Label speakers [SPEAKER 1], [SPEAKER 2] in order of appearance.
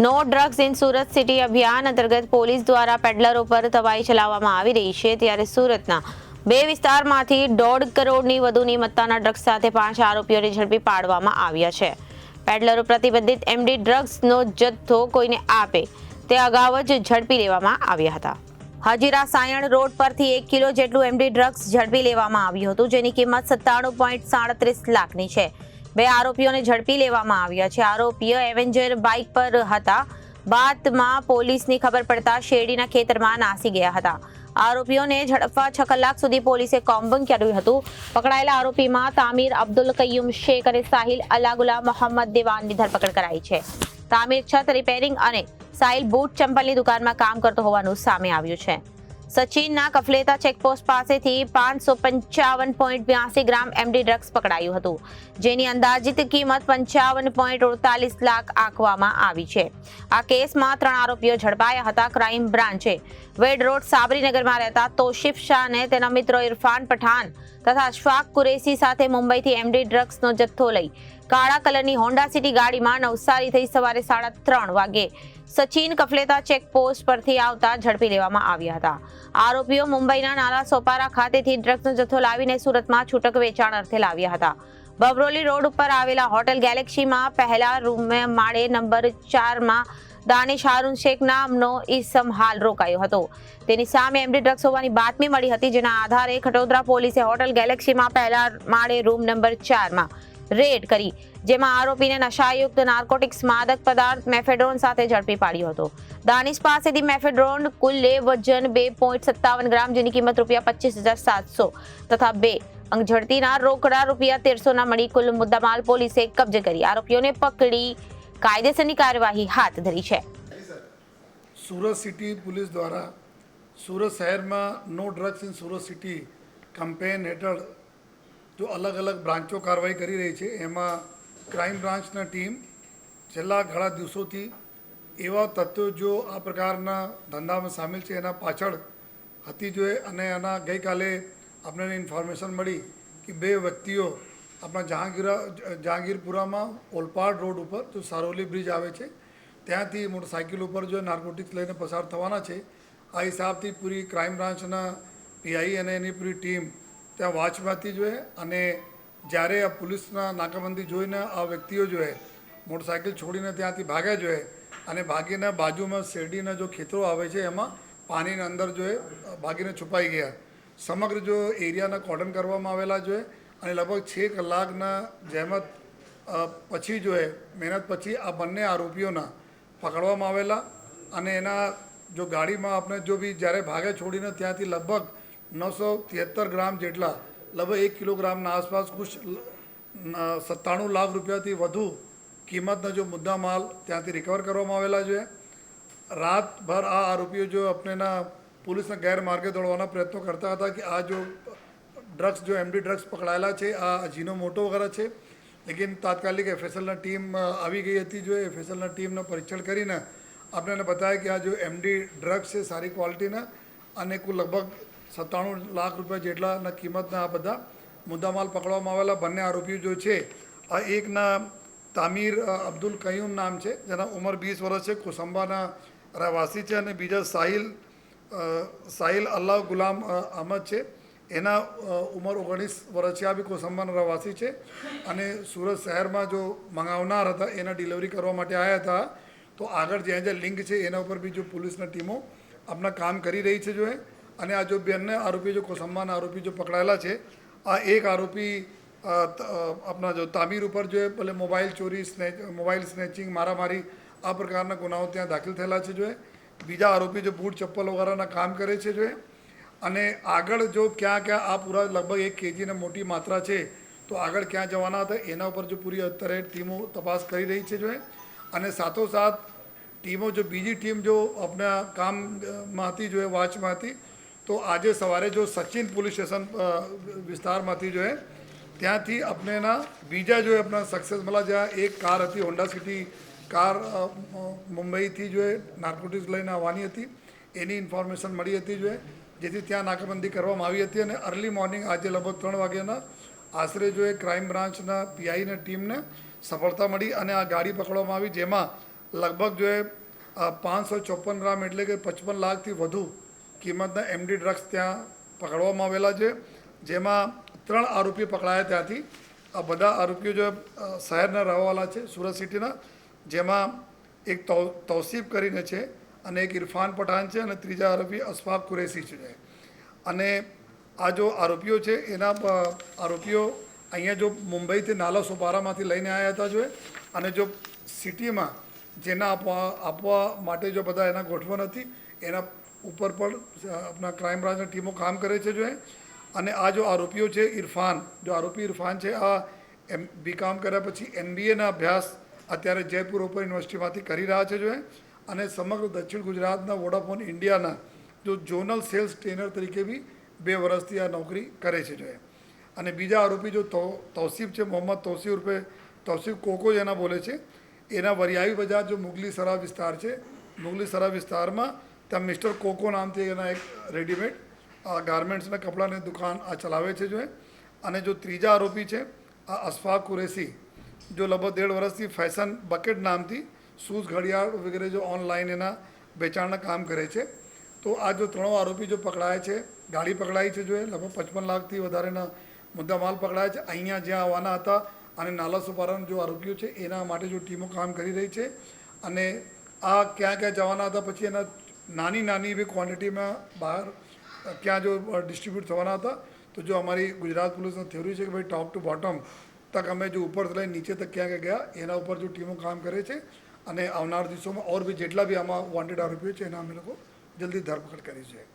[SPEAKER 1] No drugs in Surat city અભિયાન અંતર્ગત police દ્વારા પેડલરો પર તવાઈ ચલાવવામાં આવી રહી છે, ત્યારે સુરતના બે વિસ્તારમાંથી 1.5 કરોડની વધુની મત્તાના ડ્રગ્સ સાથે 5 આરોપીઓને ઝડપી પાડવામાં આવ્યા છે. પેડલરો પ્રતિબંધિત એમડી ડ્રગ્સનો જથ્થો કોઈને આપે તે અગાઉ જ ઝડપી લેવામાં આવ્યા હતા. હજીરા સાયણ રોડ પરથી 1 કિલો જેટલું એમડી ડ્રગ્સ ઝડપી લેવામાં આવ્યું હતું, જેની કિંમત 97.37 લાખની છે. બે આરોપીઓને ઝડપી લેવામાં આવ્યા છે. આરોપીઓ એવેન્જર બાઇક પર હતા. બાદમાં પોલીસની ખબર પડતા શેરડીના ખેતરમાં નાસી ગયા હતા. આરોપીઓને ઝડપવા 6 કલાક સુધી પોલીસે કોમ્બિંગ કર્યું હતું. પકડાયેલા આરોપીમાં તામીર અબ્દુલ કય્યુમ શેખ અને સાહિલ અલા ગુલામ મોહમ્મદ દેવાનની ધરપકડ કરાઈ છે. તામીર છત રિપેરિંગ અને સાહિલ બૂટ ચંપલની દુકાનમાં કામ કરતો હોવાનું સામે આવ્યું છે. સચિનના કફલેતા ચેકપોસ્ટ પાસેથી 555.82 ગ્રામ એમડી ડ્રગ્સ પકડાયું હતું, જેની અંદાજિત કિંમત 55.48 લાખ આંકવામાં આવી છે. આ કેસમાં 3 આરોપીઓ ઝડપાયા હતા. ક્રાઇમ બ્રાન્ચે વેડ રોડ સાબરીનગરમાં રહેતા તોશિફ શાહને તેના મિત્રો ઇરફાન પઠાણ તથા અશફાક કુરેશી સાથે મુંબઈથી એમડી ડ્રગ્સનો જથ્થો લઈ કાળા કલરની હોન્ડા સિટી ગાડીમાં નવસારી થઈ સવારે 3:30 વાગે સચિન કફલેતા ચેકપોસ્ટ પરથી આવતા ઝડપી લેવામાં આવ્યા હતા. આરોપીઓ મુંબઈના નાલા સોપારા ખાતેથી ડ્રગ્સનો જથ્થો લાવીને સુરતમાં છૂટક વેચાણ અર્થે લાવ્યા હતા. બબરોલી રોડ ઉપર આવેલા હોટેલ ગેલેક્સીમાં પહેલા રૂમ માળે નંબર 4માં દાનિશ હારૂન શેખ નામનો ઈસમ હાલ રોકાયો હતો. તેની સામે એમડી ડ્રગ્સ હોવાની બાતમી મળી હતી, જેના આધારે ખટોદરા પોલીસે હોટેલ ગેલેક્સીમાં પહેલા માળે રૂમ નંબર 4માં રેડ કરી, જેમાં આરોપીને નશાયુક્ત નાર્કોટિક્સ માદક પદાર્થ મેફેડ્રોન સાથે ઝડપી પાડ્યો હતો. દાનિશ પાસેથી મેફેડ્રોન કુલ્લે વજન 2.57 ગ્રામ, જેની કિંમત ₹25,700 તથા 2 અંક ઝડતીના રોકડા ₹1300 મળી કુલ મુદ્દામાલ પોલીસે કબજે કરી આરોપીઓને પકડી કાયદેસરની કાર્યવાહી હાથ ધરી છે.
[SPEAKER 2] સુરત સિટી પોલીસ દ્વારા સુરત શહેરમાં no drugs in Surat city campaign હેઠળ જો અલગ અલગ બ્રાન્ચો કાર્યવાહી કરી રહી છે, એમાં ક્રાઇમ બ્રાન્ચના ટીમ છેલ્લા ઘણા દિવસોથી એવા તત્વો જો આ પ્રકારના ધંધામાં સામેલ છે એના પાછળ હતી જોઈએ, અને એના ગઈકાલે આપણને ઇન્ફોર્મેશન મળી કે 2 વ્યક્તિઓ આપણા જહાંગીરપુરામાં ઓલપાડ રોડ ઉપર જો સારોલી બ્રિજ આવે છે ત્યાંથી મોટરસાઇકલ ઉપર જો નાર્કોટિક્સ લઈને પસાર થવાના છે. આ હિસાબથી પૂરી ક્રાઇમ બ્રાન્ચના પીઆઈ અને એની પૂરી ટીમ ત્યાં વોચમાંથી જોઈએ, અને જ્યારે આ પોલીસના નાકાબંધી જોઈને આ વ્યક્તિઓ જોઈએ મોટરસાઇકલ છોડીને ત્યાંથી ભાગ્યા જોઈએ, અને ભાગીને બાજુમાં શેરડીના જો ખેતરો આવે છે એમાં પાણીના અંદર જોઈએ ભાગીને છુપાઈ ગયા. સમગ્ર જો એરિયાના કોર્ડન કરવામાં આવેલા જોઈએ, અને લગભગ 6 કલાકના જહેમત પછી જોઈએ મહેનત પછી આ બંને આરોપીઓના પકડવામાં આવેલા, અને એના જો ગાડીમાં આપણે જો બી જ્યારે ભાગે છોડીને ત્યાંથી લગભગ 973 ગ્રામ જેટલા લગભગ 1 કિલોગ્રામના આસપાસ કુછ 97 લાખ રૂપિયાથી વધુ કિંમતના જો મુદ્દા માલ ત્યાંથી રિકવર કરવામાં આવેલા જોઈએ. રાતભર આ આરોપીઓ જો આપણેના પોલીસના ગેરમાર્ગે દોડવાના પ્રયત્નો કરતા હતા કે આ જો ડ્રગ્સ જો એમડી ડ્રગ્સ પકડાયેલા છે આ અજીનો મોટો વગેરે છે, લેકિન તાત્કાલિક એફએસએલના ટીમ આવી ગઈ હતી. જો એફએસએલના ટીમનો પરીક્ષણ કરીને આપણને બતાવ્યા કે આ જો એમડી ડ્રગ્સ છે સારી ક્વોલિટીના, અને કુલ લગભગ 97 લાખ રૂપિયા જેટલાના કિંમતના આ બધા મુદ્દામાલ પકડવામાં આવેલા. બંને આરોપીઓ જો છે આ એકના તામીર અબ્દુલ કય્યુમ નામ છે, જેના ઉંમર 20 વર્ષ છે, કોસંબાના રહેવાસી છે, અને બીજા સાહિલ અલ્લાહ ગુલામ અહમદ છે, એના ઉંમર 19 વર્ષ છે, આ બી કોસંબાના રહેવાસી છે, અને સુરત શહેરમાં જો મંગાવનાર હતા એના ડિલિવરી કરવા માટે આવ્યા હતા. તો આગળ જ્યાં જ્યાં લિંક છે એના ઉપર બી જો પોલીસના ટીમો આપણા કામ કરી રહી છે જોઈએ, અને આ જો બંને આરોપી જો કોસંબાના આરોપી જો પકડાયેલા છે, આ એક આરોપી આપણા જો તામીર ઉપર જો ભલે મોબાઈલ ચોરી મોબાઈલ સ્નેચિંગ મારામારી આ પ્રકારના ગુનાઓ ત્યાં દાખલ થયેલા છે જોઈએ. બીજા આરોપી જો બૂટ ચપ્પલ વગેરેના કામ કરે છે જોઈએ, અને આગળ જો ક્યાં ક્યાં આ પૂરા લગભગ 1 kgની મોટી માત્રા છે તો આગળ ક્યાં જવાના હતા એના ઉપર જો પૂરી અત્યારે ટીમો તપાસ કરી રહી છે જોઈએ. અને સાથોસાથ ટીમો જો બીજી ટીમ જો આપણા કામમાં હતી જોઈએ વોચમાં હતી, તો આજે સવારે જો સચિન પોલીસ સ્ટેશન વિસ્તારમાંથી જોઈએ ત્યાંથી આપણેના બીજા જો આપણા સક્સેસ મળ્યા, જ્યાં એક કાર હતી હોન્ડા સિટી કાર મુંબઈથી જોઈએ નાર્કોટિક્સ લઈને આવવાની હતી એની ઇન્ફોર્મેશન મળી હતી જોઈએ, જેથી ત્યાં નાકાબંધી કરવામાં આવી હતી. અને અર્લી મોર્નિંગ આજે લગભગ 3 વાગ્યાના આશરે જોઈએ ક્રાઇમ બ્રાન્ચના પીઆઈની ટીમને સફળતા મળી અને આ ગાડી પકડવામાં આવી, જેમાં લગભગ જો એ 554 ગ્રામ એટલે કે 55 લાખથી વધુ કિંમતના એમડી ડ્રગ્સ ત્યાં પકડવામાં આવેલા છે, જેમાં 3 આરોપી પકડાયા ત્યાંથી. આ બધા આરોપીઓ જો શહેરના રહેવાવાળા છે, સુરત સિટીના, જેમાં એક તૌસીફ કરીને છે અને એક ઇરફાન પઠાણ છે અને ત્રીજા આરોપી અશફાક કુરેશી છે. અને આ જો આરોપીઓ છે એના આરોપીઓ અહીંયા જો મુંબઈથી નાલા સોપારામાંથી લઈને આવ્યા હતા જો અને જો સિટીમાં જેના આપવા માટે જો બધા એના ગોઠવણ હતી એના ઉપર પણ આપણા ક્રાઇમ બ્રાન્ચની ટીમો કામ કરે છે જો. અને આ જો આરોપીઓ છે આરોપી ઇરફાન છે, આ બીકોમ કર્યા પછી MBAના અભ્યાસ અત્યારે જયપુર ઓપન યુનિવર્સિટીમાંથી કરી રહ્યા છે જો. અને સમગ્ર દક્ષિણ ગુજરાતના વોડાફોન ઇન્ડિયાના જો ઝોનલ સેલ્સ ટ્રેનર તરીકે બી 2 વર્ષથી આ નોકરી કરે છે જો. અને બીજા આરોપી જો તૌસીફ છે, મોહમ્મદ તૌસીફ ઉર્ફે તૌસીફ કોકો જેના બોલે છે, એના વરિયાવી બજાર જો મુગલી સરા વિસ્તાર છે, મુગલી સરા વિસ્તારમાં ત્યાં મિસ્ટર કોકો નામથી એના એક રેડીમેડ ગાર્મેન્ટ્સના કપડાની દુકાન આ ચલાવે છે જો. અને જો ત્રીજા આરોપી છે આ અશફાક કુરેશી, જો લગભગ 1.5 વર્ષથી ફેશન બકેટ નામથી શૂઝ ઘડિયાળ વગેરે જો ઓનલાઈન એના વેચાણના કામ કરે છે. તો આ જો 3 આરોપી જો પકડાયા છે, ગાડી પકડાઈ છે જો લગભગ 55 લાખથી વધારેના મુદ્દામાલ પકડાયા છે અહીંયા જ્યાં આવવાના હતા. અને નાલા સુપારાના જો આરોપીઓ છે એના માટે જો ટીમો કામ કરી રહી છે. અને આ ક્યાં ક્યાં જવાના હતા, પછી એના નાની એવી ક્વોન્ટિટીમાં બહાર ક્યાં જો ડિસ્ટ્રીબ્યુટ થવાના હતા. તો જો અમારી ગુજરાત પોલીસનો થિયરી છે કે ભાઈ ટોપ ટુ બોટમ તક અમે જો ઉપરથી લઈને નીચે તક ક્યાં ક્યાં ગયા એના ઉપર જો ટીમો કામ કરે છે. અને આવનાર દિવસોમાં ઓર બી જેટલા બી આમાં વોન્ટેડ આરોપીઓ છે એના અમે લોકો જલ્દી ધરપકડ કરી છે.